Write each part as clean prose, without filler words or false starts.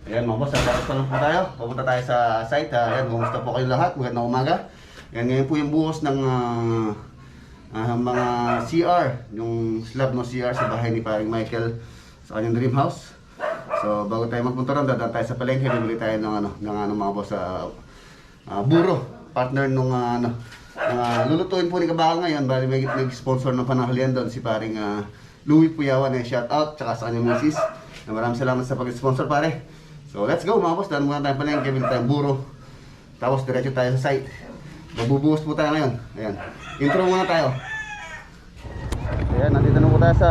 Ayan mga boss, barat pa lang po tayo. Pupunta tayo sa site. Ayan, kumusta po kayo lahat? Magandang umaga. Ayan, ngayon po yung buhos ng mga CR. Yung slab ng CR sa bahay ni paring Michael sa kanyang dream house. So bago tayo magpunta ron, dadaan tayo sa palengke. Bibili tayo ng mga boss buro. Partner nung lulutuin po ni Kabakal ngayon. Bali may nag-sponsor ng panahalian doon si paring Louie Puyawan. Shout out, tsaka sa kanyang misis. Maraming salamat sa pag-sponsor pare. So let's go mga boss, dahil muna tayo palengke, bili tayong buro. Tapos diretso tayo sa site. Magbubuhos po tayo ngayon. Ayan, intro muna tayo. Ayan, nandito na po tayo sa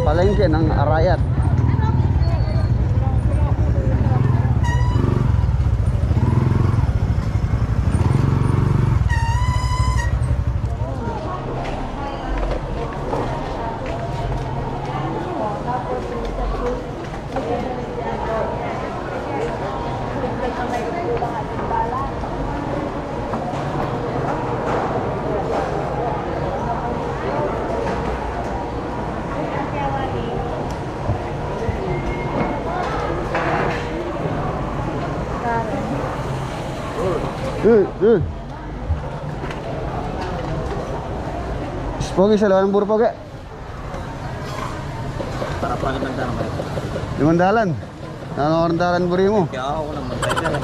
palengke ng Arayat. Good. Pogi sa lawan ng buro pogi. Para pa naman dalan ba? Limandalan. Nanondalan buri mo. Kaya ako lang magdala.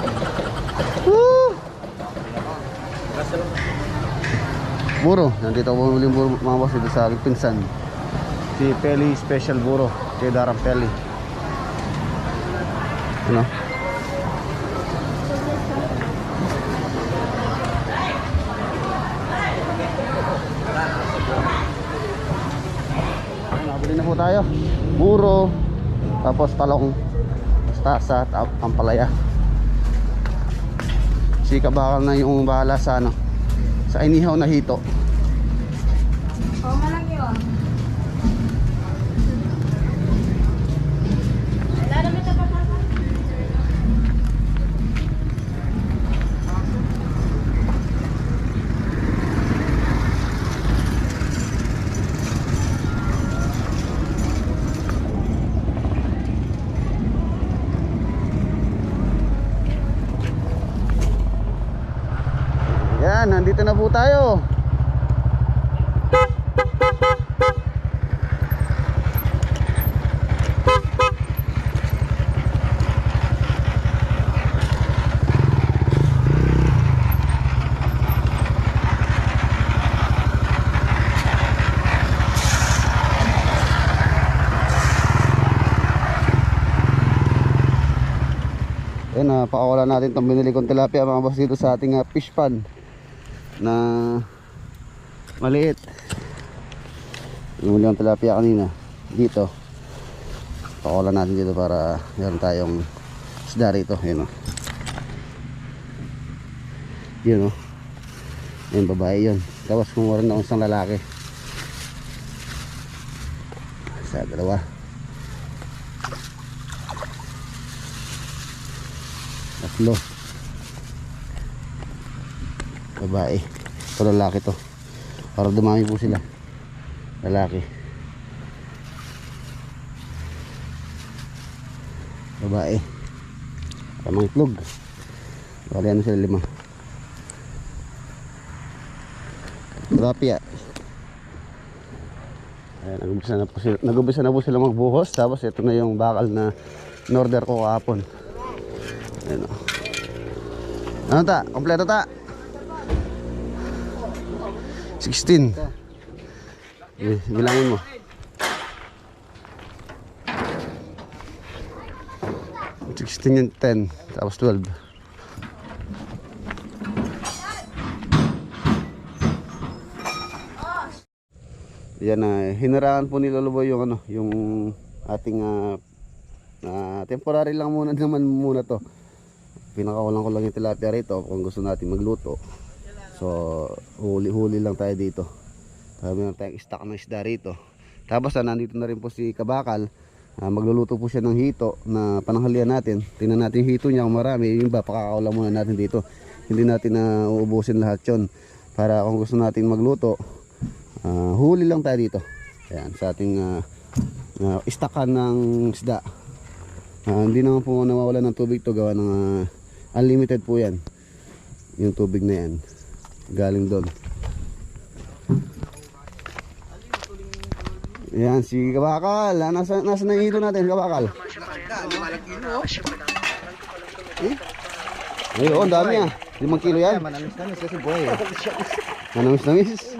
Buro, nandito po bumili buro mga boss dito sa aking pinsan. Si Peli Special Buro, kay Darang Peli. Ano? Nabili na po tayo. Buro, tapos talong, mustasa at ampalaya. Si Kabakal na yung bahala sa sa inihaw na hito. Oh, malaki yun. Yan, nandito na po tayo. Ayan, pakawala natin itong binili kong tilapia mga boss dito sa ating fish pan na maliit. Yung tilapia kanina dito. Pakawala natin dito para meron tayong isda rito. Ayan o. Yun o. Ayan, babae yun. Tapos kumuha rin na isang lalaki. Sa dalawa. Tatlo. Babae. Ito lalaki to. Para dumami po sila. Lalaki. Babae. Tamang itlog. Bali ano sila 5. Tilapia. Ayan, nag-umpisa na po sila magbuhos. Tapos ito na yung bakal na in-order ko kahapon. Ayan o. Ano ta? Kompleto ta? 16. Bilangin mo. Yung 10, tapos 12. Yan na, hinaraan po ni Lolo Boy yung ano, yung ating temporary lang muna naman muna to. Pinakawalan ko lang yung tilapia rito kung gusto natin magluto. So, huli-huli lang tayo dito. Sabi na tayong stock ng isda rito. Tapos nandito na rin po si Kabakal. Magluluto po siya ng hito na pananghalian natin. Tingnan natin yung hito niya kung marami. Yung iba, pakakaulam muna natin dito. Hindi natin na uubusin lahat yon. Para kung gusto natin magluto, huli lang tayo dito. Ayan, sa ating istakan ng isda. Hindi naman po nawawala ng tubig to. Gawa ng unlimited po yan. Yung tubig na yan galing doon. Ayan, si Kabakal. Nasa na yung hito natin, Kabakal? Ayun, dami ah. 5 kilo yan. Manamis-namis kasi buhay. Manamis-namis.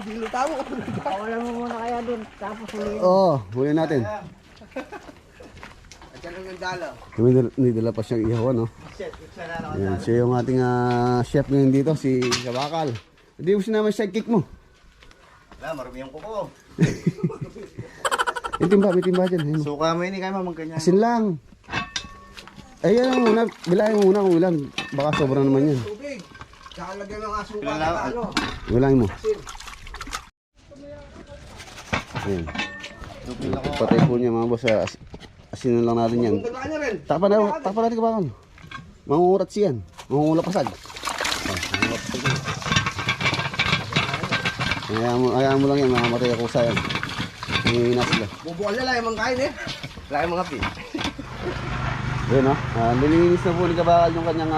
Wala mo muna kaya dun. Tapos huli. Oo, huli natin. Diyan lang yung dala. Hindi dala pa siyang ihaw, no? Ayan, siya yung ating chef ngayon dito, si Kabakal. Hindi mo sinama sidekick mo. Wala, marami yung kuko. May timba dyan. Ayun. Suka mo yun, kayo mamagkanya. Asin lang. Ayan muna, bilangin mo muna kung ilan. Baka sobra naman yan. Tubig. Tsaka lagyan ng asuka na ano. Bilangin mo. Ayan. Patay po niya mga boss. Asin lang natin yan. Tandaan niya rin. Takpan natin Kabakal. Mangungurat siyan. Mangungulapasag. Hayaan mo lang yan, makamatay ako sa yan. Hihina sila. Bubuan nila yung mga kain eh. Wala yung mga pi. Yun o, nililinis na po ni Kabakal yung kanyang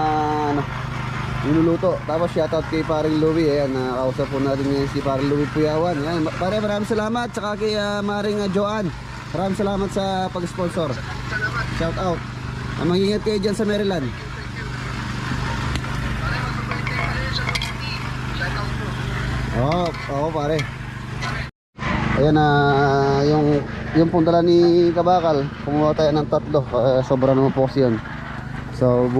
niluluto. Tapos shoutout kay Paring Louie. Ayan, nakausap po natin ngayon si Paring Louie Puyawan. Ayan, pare, maraming salamat. Tsaka kay Maring Joanne. Maraming salamat sa pag-sponsor. Shoutout. Mag-ingat kayo dyan sa Maryland. Oo pare. Ayan yung puntala ni Kabakal. Kumuha tayo ng 3. Sobra naman po kasi yun. So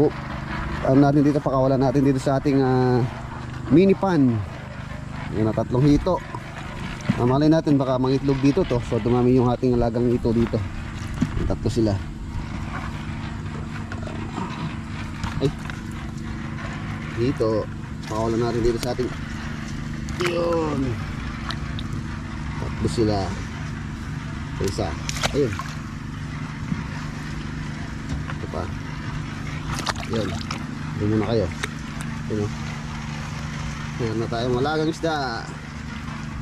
natin dito, pakawalan natin dito sa ating mini pan. Ayan na 3 hito. Malay natin baka mangitlog dito to. So dumami yung ating alagang hito dito. 3 sila. Ay. Dito pakawalan natin dito sa ating. Yun. 3 sila. Isa. Ayun. Ito pa. Yun. Doon muna kayo. Yun o. Meron na tayong malagang isda.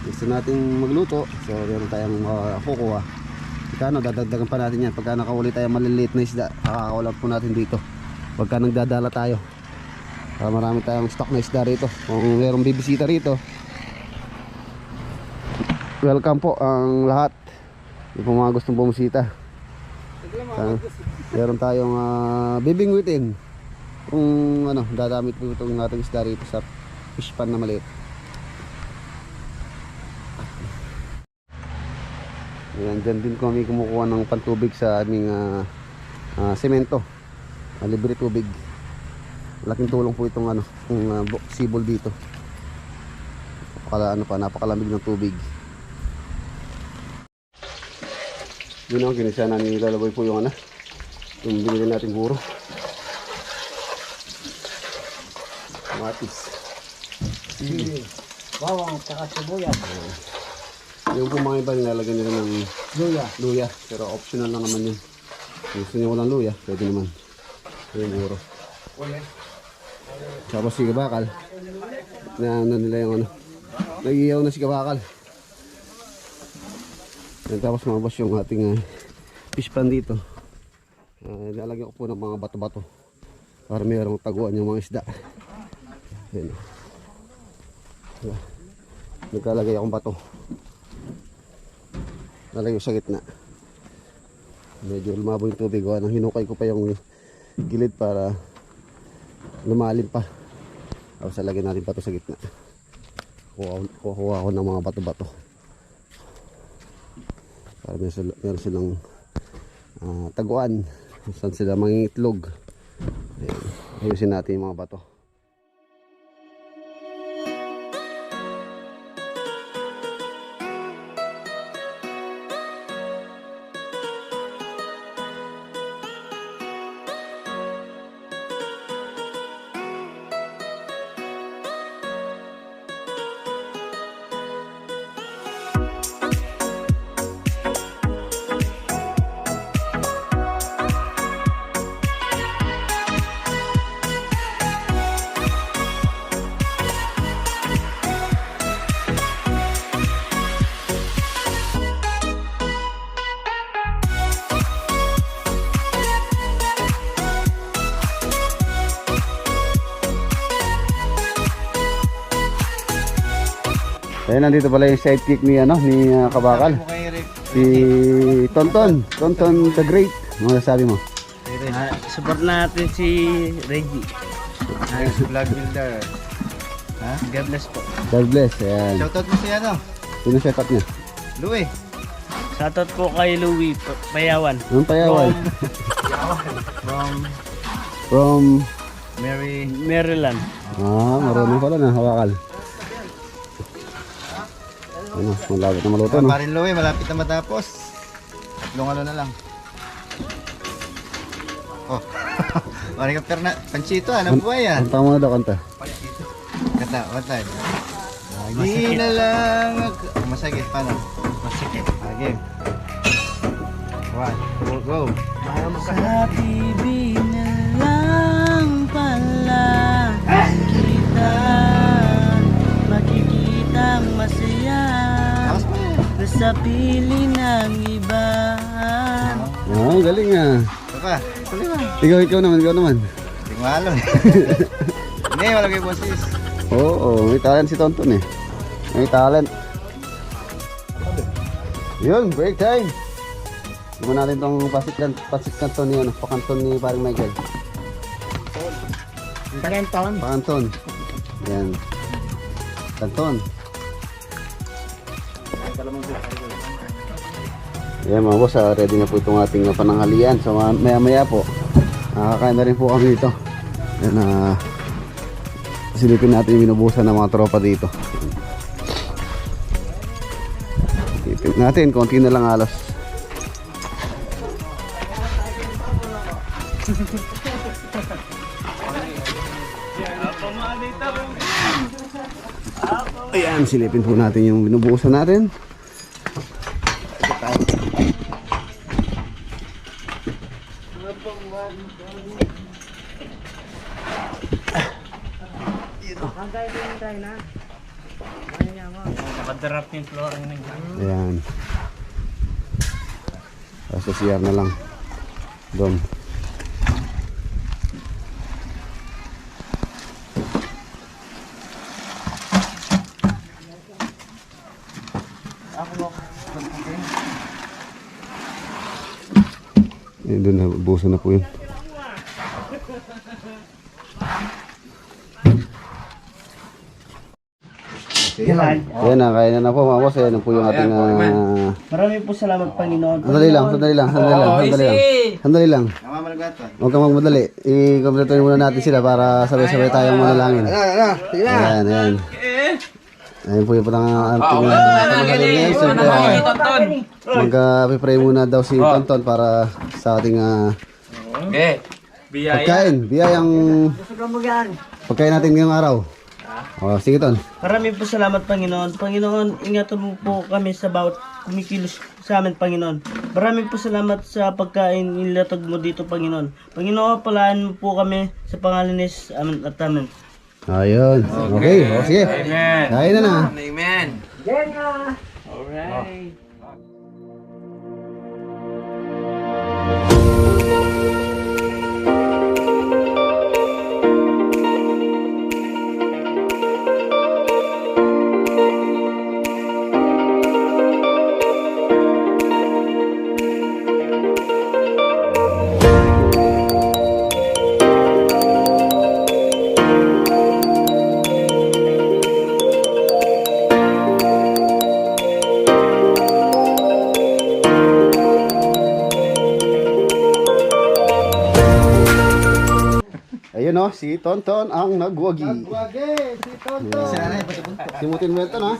Gusto natin magluto. So meron tayong kukuha. Pagkano dadagdagan pa natin yan. Pagka nakahuli tayong maliliit na isda, kakakawalan po natin dito. Pagka nagdadala tayo, para marami tayong stock na isda rito. Kung mayroong bibisita rito, welcome po ang lahat. Yung po mga gustong bumisita. Meron tayong bibingwitin. Kung ano, dadamit po itong ating isda rito sa fish pan na maliit. Ayan, dyan din kami kumukuha ng pantubig sa aming semento. Libre tubig. Laking tulong po itong sibol dito. Napakalamig ng tubig. Yun ang kinisa na nilalaboy po yung yung binili natin buro. Matis. Bawang, tsaka sibuyas. Yung po mga iba nilalagyan nila ng luya. Pero optional lang naman yun. Kung gusto niyo walang luya, pwede naman. Yung buro. Tapos si kabakal. Na nila yung nag-iyaw na si kabakal. Tapos mga boss yung ating fish pan dito. Nilalagyan ko po ng mga bato-bato para mayroong taguan yung mga isda. Ayan. Nagkalagay akong bato. Nalagay ko sa gitna. Medyo lumabo yung tubig. Hinukay ko pa yung gilid para lumalim pa. Tapos lagyan natin bato sa gitna. Kukuha ako ng mga bato-bato para meron silang taguan saan sila mangingitlog. Ayusin natin yung mga bato. Ayun, nandito pala yung sidekick ni Kabakal. Si Tonton the Great. Ano sabi mo? Support natin si Reggie. Vlog builder. God bless po. God bless. Ayan. Shoutout mo siya Sino setup niya? Louie. Shoutout po kay Louie Payawan. Anong payawan? From Maryland. marunong pala na hawakal. Malapit na maluto, no? Parin Louie, malapit na matapos. Tatlong na lang. Oh. Maring ka perna. Panchito, anong buhay yan? Kanta mo na daw, kanta. Kata, one time. Lagi na lang masakit, paano? Masikip. Game. One, go. Sa bibig na lang pala kita makikitang masaya sa pili ng iba. Galing ah. Ito pa, tuloy ba? Ikaw naman. Hindi ko alam. Hindi, malagay po sis. Oo, may talent si Tonton eh. May talent. Yun, break time. Iba natin itong pasit kanton ni pakanton ni paring Michael. Pakanton. Yan. Kanton. Yan mga boss, ready na po itong ating pananghalian. So maya po, nakakain na rin po kami dito. Yan, silipin natin yung binubusan ng mga tropa dito. Silipin natin, konti na lang alas. Ayan, silipin po natin yung binubusan natin. Nakadrap yung flooring ng Ayan. Tapos sa CR na lang. Doon. Ayan, doon na, buso na po yun. Yan. Ayan na, kaya na po mga boss. Ayan na po yung ating... Marami po salamat Panginoon. Sandali lang. Sandali lang. Namamalagat to. Huwag kang magmadali. I-complete muna natin sila para sabay-sabay tayong manalangin. Ayan. Ayan po yung ating pamahalin ngayon. Siyempre, mag-pray muna daw si Tonton para sa ating pagkain. Biyayang pagkain natin ngayong araw. Sige Ton. Marami po salamat Panginoon. Panginoon, ingatan mo po kami sa bawat kumikilos sa amin Panginoon. Marami po salamat sa pagkain nilatag mo dito Panginoon. Panginoon, palaan mo po kami sa pangalan ni Jesus. Amen at amen. Ayun. Okay. Sige. Kain na. Amen. Alright. Ayun o, si Tonton ang nagwagi. Si nanay, pati punto. Simutin mo yan Ton ha.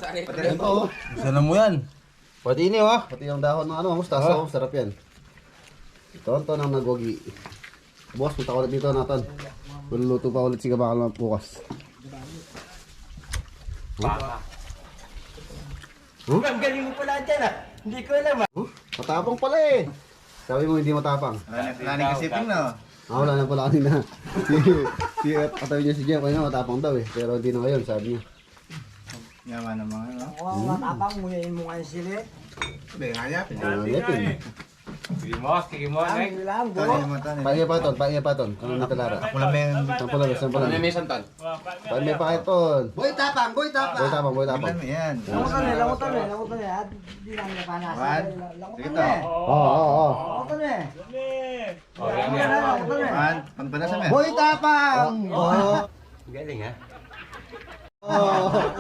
Sana mo yan. Pati ini oh. Pati yung dahon ng mustasa. Sarap yan. Si Tonton ang nagwagi. Boss, punta ko ulit dito natin. Luluto pa ulit si Kabakal bukas. Ang galing mo pala dyan ah. Hindi ko alam ah. Matapang pala eh. Sabi mo hindi matapang. Nani kasi ping na. Wala na pala kanina. si katabi niya si Jeff, kanina matapang daw eh. Pero hindi na ngayon, sabi niya. Yaman naman ano. Matapang mo yung mukha sila. Bengayap. Ngipin. Kikimos, Pahinga pa ton. Kung ano talara. Wala men. Sampo lang. Pahinga pa kayo ton. Boy tapang. Boy yan. Langutan eh. Di lang niya panas. One. Sige to. Oo. Langutan eh. One. Ang pala sa men. Boy tapang! Galing ha?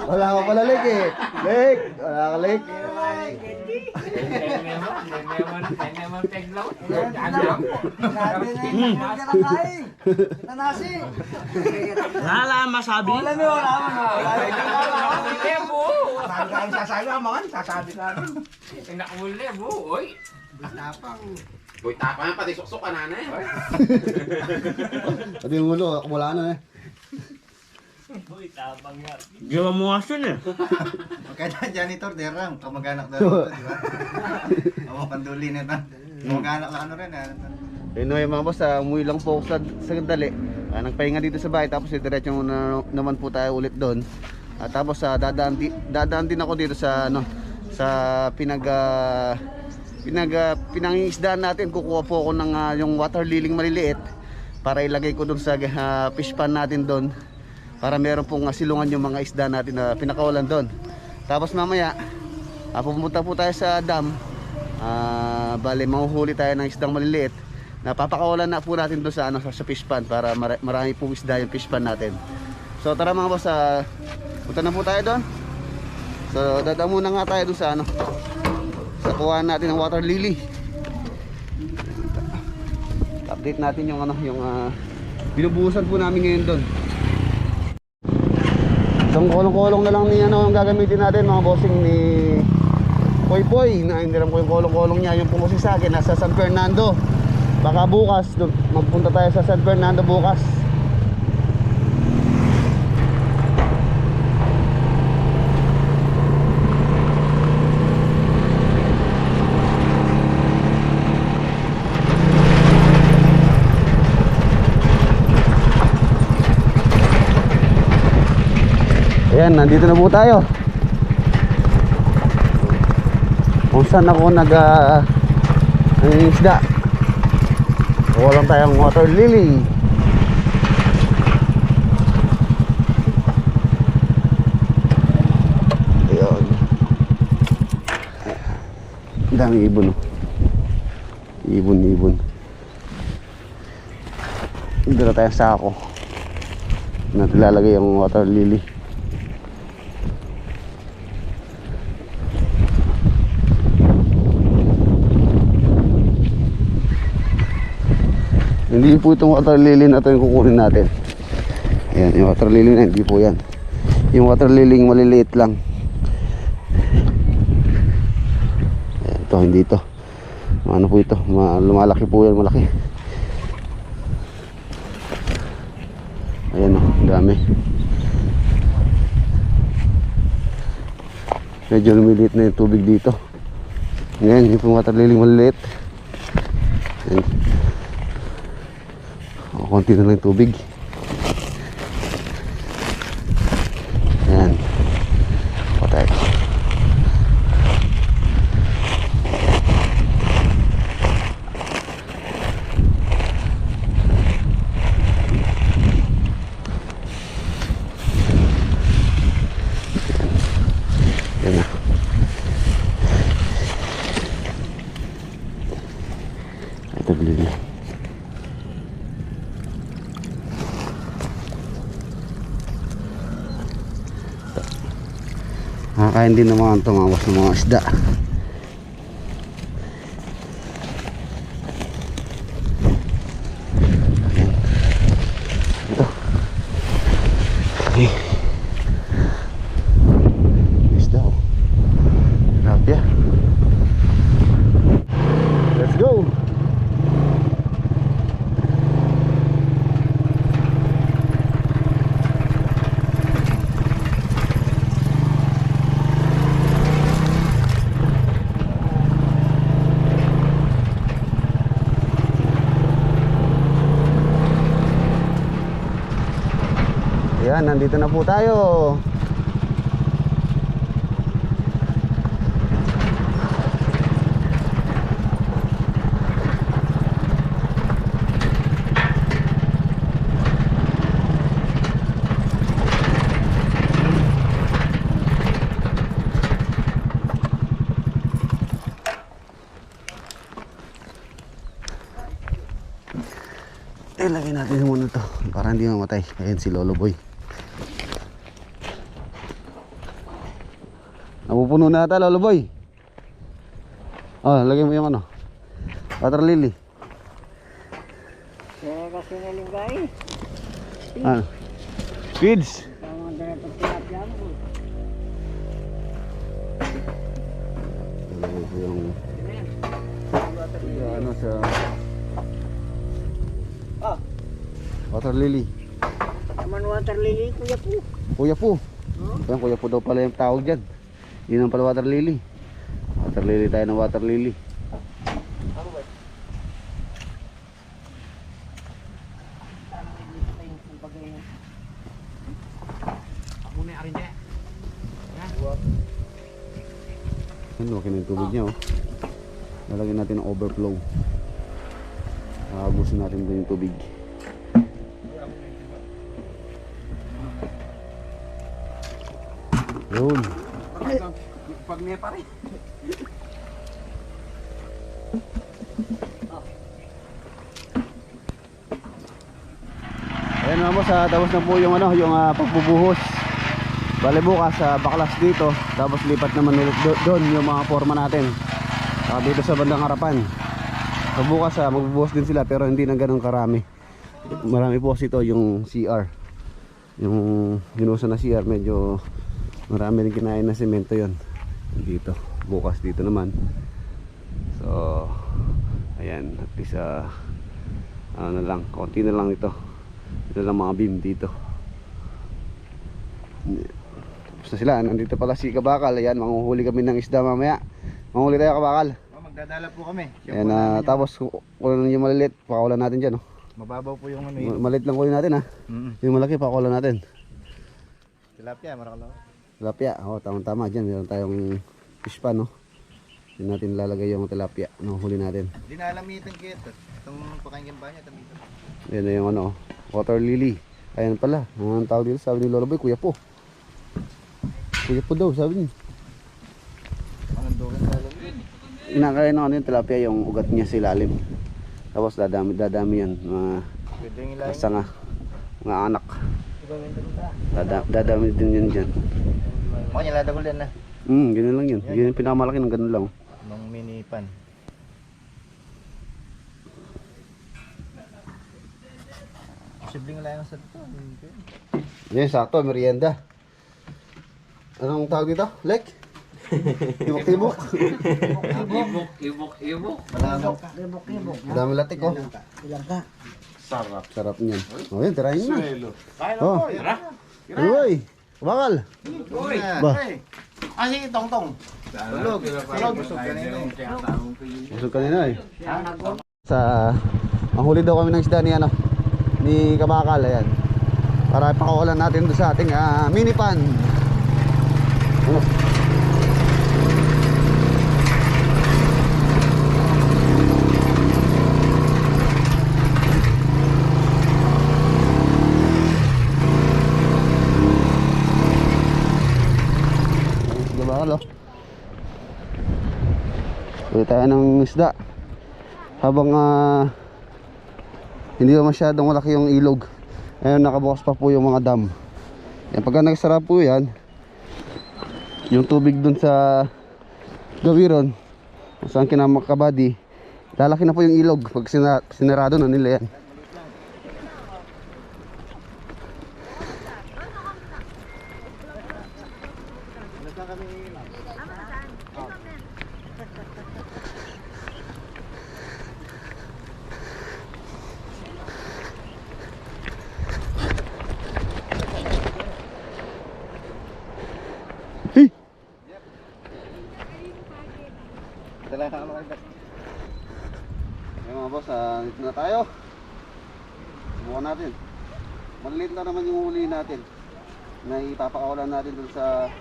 Wala ka pala lik eh. Lik! Wala ka lik. Naman peglaw. Sabi na yung kain. Kita nasi. Wala masabi. Wala mo. Sasabi ka rin. Nakahuli, buoy. Boy, tapang pati suksok ka na eh. Pati yung ulo, wala na eh. Gawa mo asun eh. Kaya janitor derang kamag-anak daw, di ba? Ako panduli nito. Kamag-anak na ano rin Anyway mga boss, umuwi lang po ako sa sandali. Nagpahinga dito sa bahay tapos diretso naman po tayo ulit doon. Tapos dadaan din ako dito sa pinangingisdaan natin. Kukuha po ako ng yung water liling maliliit para ilagay ko doon sa fish pan natin doon. Para meron pong silungan yung mga isda natin na pinakawalan doon. Tapos mamaya, pupunta po tayo sa dam. Bale, mahuhuli tayo ng isdang maliliit. Napapakawalan na po natin doon sa fish pan para marami pong isda yung fish pan natin. So tara mga boss, punta na po tayo doon. So dadaan muna nga tayo doon sa sa kuha natin ng water lily. Update natin yung binubuhusan po namin ngayon doon. Isang kolong-kolong na lang ni ang gagamitin natin mga bossing ni Poy. Naindiram ko yung kolong-kolong niya. Yung po kasi sa akin nasa San Fernando. Baka bukas magpunta tayo sa San Fernando bukas. Ayan, nandito na po tayo. Kung saan ako isda. Walang tayong water lily. Ayan. Ang daming ibon. Ibon. Dito na tayong sako na nilalagay yung water lily. Hindi po itong water lily na ito yung kukunin natin. Ayan, yung water lily na, hindi po yan. Yung water lily maliliit lang. Ayan, ito, hindi ito. Ano po ito? Lumalaki po yan, malaki. Ayan o, dami. Medyo lumiliit na yung tubig dito. Ngayon, yung water lily maliliit. Ayan. O, konti na lang yung tubig. Ayan. Patay. Ayan na. Ito lily. Nakakain din naman tumawas ng mga isda. Ayan. Ito. Okay. Isda oh. Tilapia. Let's go. Ayan, nandito na po tayo. Ilagay natin muna to para hindi mamatay. Ayan si Lolo Boy. Napupuno na ata, Lolo Boy. Oh, lagay mo yung ano, water lily. Kaya kasi nalinggay. Ah, feeds. Ang mga dapat tilapia mo. Lagay ko yung ano sa water lily. Naman water lily, kuya po. Kuya po. Ayan, kuya po daw pala yung tawag dyan. Yun ang pala water lily. Water lily tayo ng water lily. Ano, laki na yung tubig niya oh. Lalagyan natin ng overflow. Abusin natin doon yung tubig. Yun. Pag niya pa rin. Ayan mga boss, tapos na po yung ano, yung pagbubuhos. Bale bukas baklas dito, tapos lipat naman ulit doon yung mga forma natin. Dito sa bandang harapan. So bukas magbubuhos din sila pero hindi na ganoon karami. Marami po kasi ito yung CR. Yung ginusa na CR medyo marami rin kinain na semento yon. Dito, bukas dito naman. So ayan, at least ano na lang, konti na lang ito. Ito lang mga beam dito. Tapos na sila, nandito pala si Kabakal. Ayan, manguhuli kami ng isda mamaya. Manguhuli tayo, Kabakal. Magdadala po kami. Ayan, tapos kunin yung maliliit, pakawalan natin dyan. Oh. Mababaw po yung ano Maliit lang kunin natin ha. Yung malaki, pakawalan natin. Tilapia, marakalaw. Tilapia, tama-tama dyan. Meron tayong fish pan, no? Diyan natin lalagay yung tilapia. Huli natin. Hindi na alamitan kayo ito. Itong pakinggan ba niya, tamito. Ayan na yung ano, water lily. Ayan pala, ang tawag dito, sabi ni Lolo Boy, kuya po. Kuya po daw, sabi niya. Anong doon sa alam? Inakain ng ano yung tilapia, yung ugat niya sa ilalim. Tapos dadami yan, Pwede yung ilalim. basta nga, mga anak. Dadami din yan dyan. Mga niya ladagol yan na. Ganyan lang yun. Yun yung pinakamalaki ng ganun lang. Nung mini pan. Posibleng wala yung sa ito. Yan, sakto, merienda. Anong tawag dito? Lek? Tibok-tibok. Ibok. Ibok-ibok. Dami latik, oh. Ilang ka? Sarap niyan. Oh, yun, tirahin mo. Kaya Oh. Uy, bakal. Uy! Ba? Ah, sige, tong-tong. Tulog. Tulog, busog kanina eh. Busog kanina eh. Ang huli daw kami ng isda ni ni Kabakal, ayan. Para ipakawalan natin doon sa ating mini pan. Oh. Kabakal, oh. Uwi tayo ng isda habang hindi pa masyadong malaki yung ilog. Ayun, nakabukas pa po yung mga dam. Yan, pagka nagsara po yan, yung tubig dun sa gawiron kung saan kinamakabadi, lalaki na po yung ilog pag sinarado na nila yan. Hey! Dala ka ano kayo. Ayun mga boss, dito na tayo. Subukan natin. Maliit na naman yung huli natin na ipapakawalan natin dun sa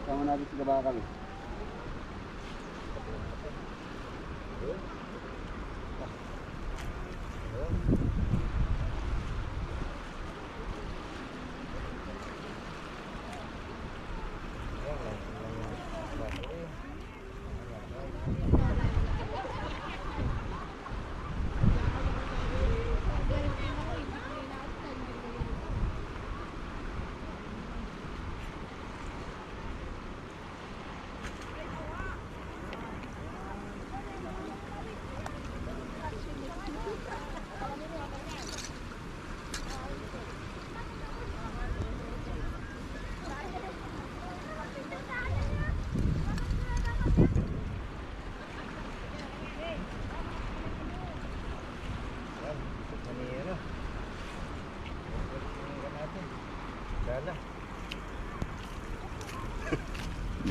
sama natin sa Kabakal.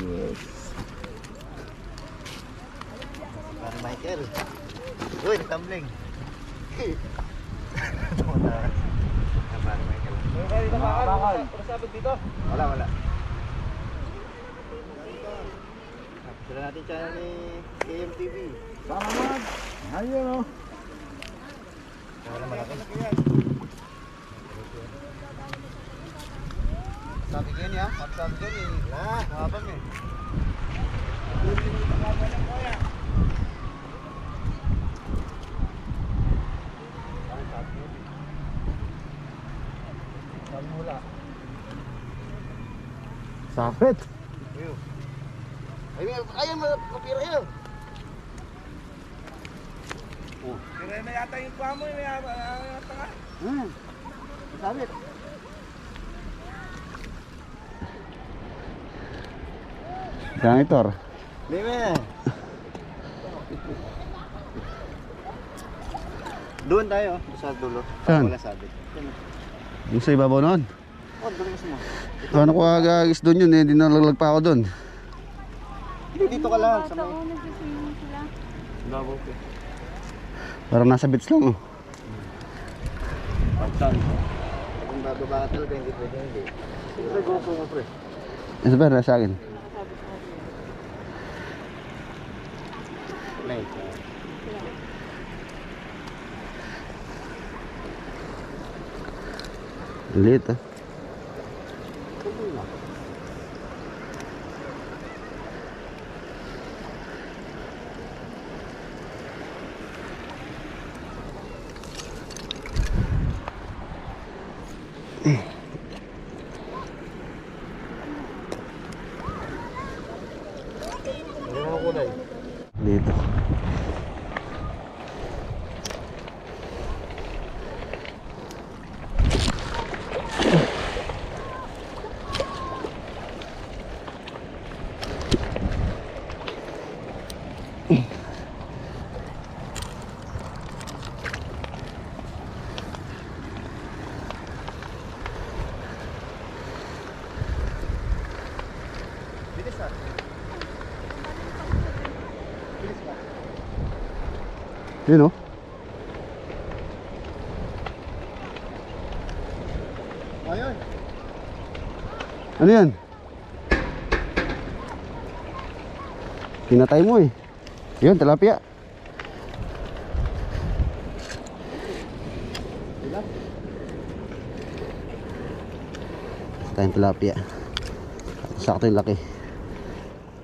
Yes. Para Michael. Uy, tumbling. Para Michael. Wala. Sila natin channel ni KMTV. Salamat! Ayun o. Wala malaki. Sabi ko yun ya, sabi ko yun eh. Habang eh. Sapit! Ayun, mapira yun! Pero may yata yung kuha mo, may yata nga. Sapit! Janitor. Lime. Doon tayo, sa dulo. Saan? Wala sabit. Yung sa ibabaw noon. Oh, dulo mo. Ano ko agagis doon yun eh, hindi nalaglag pa ako doon. Hindi, dito ka lang. Sa may... Parang nasa beach lang oh. Pagsan. Kung bababa ka talaga, hindi pwede hindi. Sige, GoPro mo pre. Ito ba, nasa akin? Play. Liit ah. Dito. Yun o. Ayun. Ano yan? Pinatay mo eh. Yun, tilapia. Tayong tilapia. Sakto yung laki.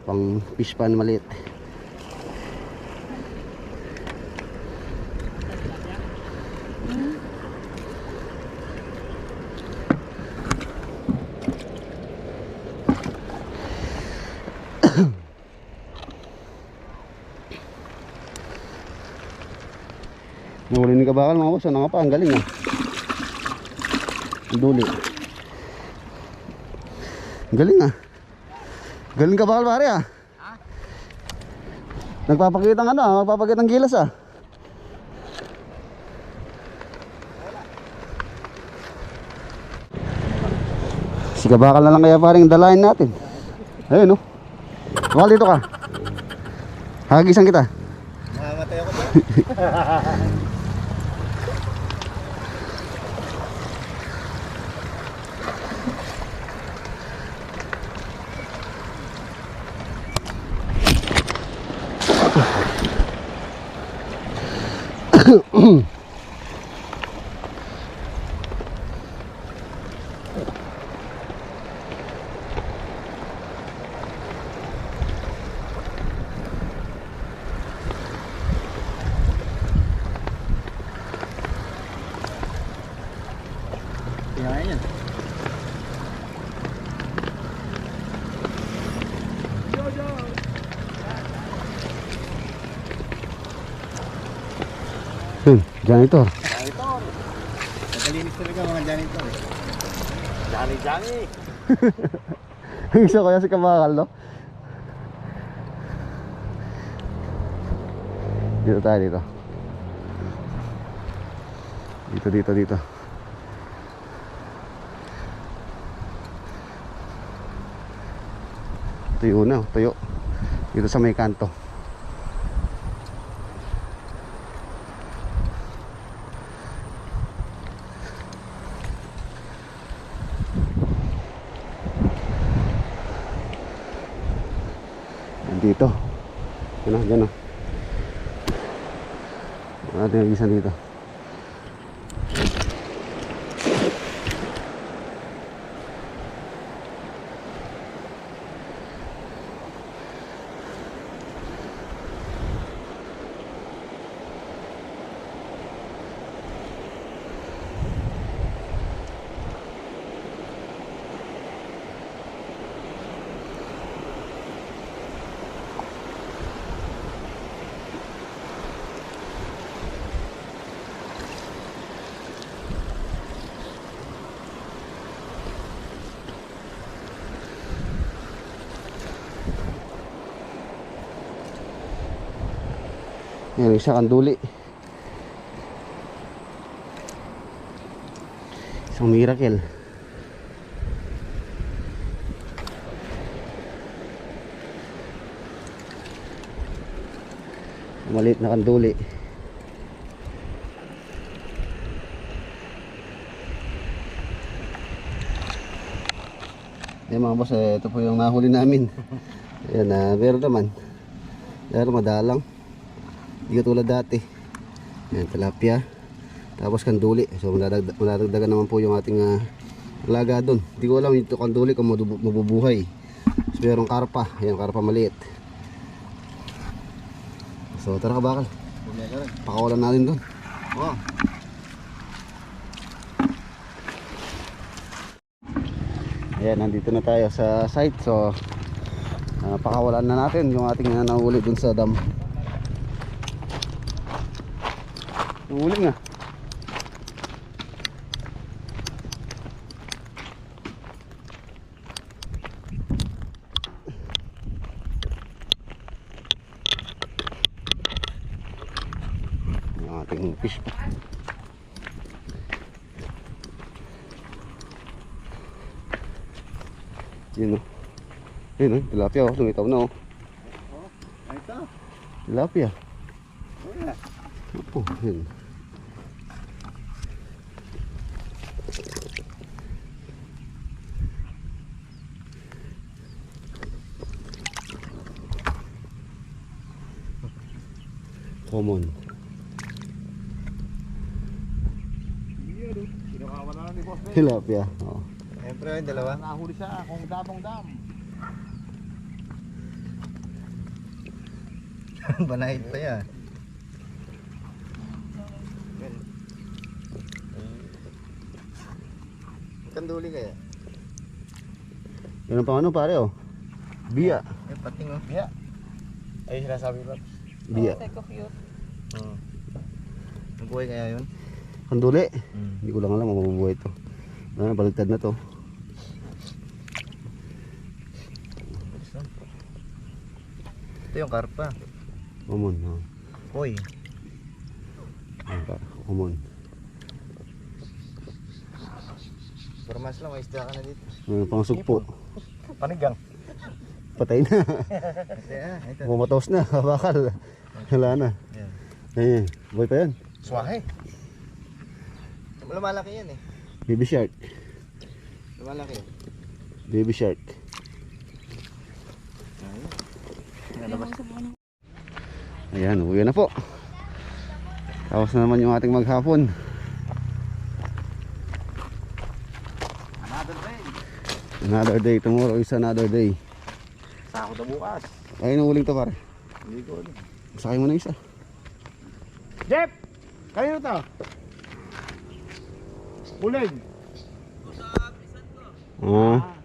Pang fish pan maliit. Nahuli ni Kabakal mga boss. Ano nga pa? Ang galing ah. Ang duli. Ang galing ah. Galing Kabakal pare ah. Nagpapakita ng ano ah. Magpapakita ng gilas ah. Si Kabakal na lang kaya paring dalahin natin. Ayun oh. Kabakal dito ka. Hagisan kita. Mamamatay ako dyan. Yan. Janitor. Nagalinis talaga mga janitor eh. Jani. Isa kaya si Kabakal no? Dito tayo dito. Dito. Tuyo na, tuyo. Dito sa may kanto. Dito. Diyan o. Natin yung isa dito. Yan, isa kanduli. Isang miracle. Maliit na kanduli. Yan mga boss, ito po yung nahuli namin. Yan, meron naman. Pero madalang. Hindi tulad dati. Yan, tilapia. Tapos kanduli. So madadagdagan naman po yung ating alaga doon. Hindi ko alam yung kanduli kung mabubuhay. So mayroong karpa. Yan, karpa maliit. So tara Kabakal. Pakawalan natin doon. Wow. Ayan, nandito na tayo sa site. So pakawalan na natin yung ating nahuli doon sa dam. Nahuli nga. ating fish. Yun o. Yun o, tilapia o. Lumitaw na o. Ito. Tilapia. Wala. Opo, yun. Common. Tilapia. Oh. Siyempre, yung dalawa. Nahuli siya kung damong-dam. Banahid pa yan. Kanduli kaya? Yan ang pang ano pare oh. Biya. Eh, pating oh. Yeah. Ay, sinasabi ba? Biya. Ang buhay kaya yun? Kanduli. Hindi ko lang alam kung mabubuhay ito. Ano, baligtad na to. Ito yung karpa. Common. Oh. Koy. Common. Pero mas lang, may isda ka na dito. Pang sugpo. Panigang. Patay na. Ito. Pumatos na. Bakal. Wala na. Yan. Eh, buhay pa yan. Swahe. Lumalaki yan eh. Baby shark. Lumalaki. Baby shark. Ayan, uwi na po. Tapos na naman yung ating maghapon. Another day. Tomorrow is another day. Sako na bukas. Ayun ang uling to pare. Hindi ko alam. Sakay mo na isa. Jeff! Kayo to? Bulig. Ah.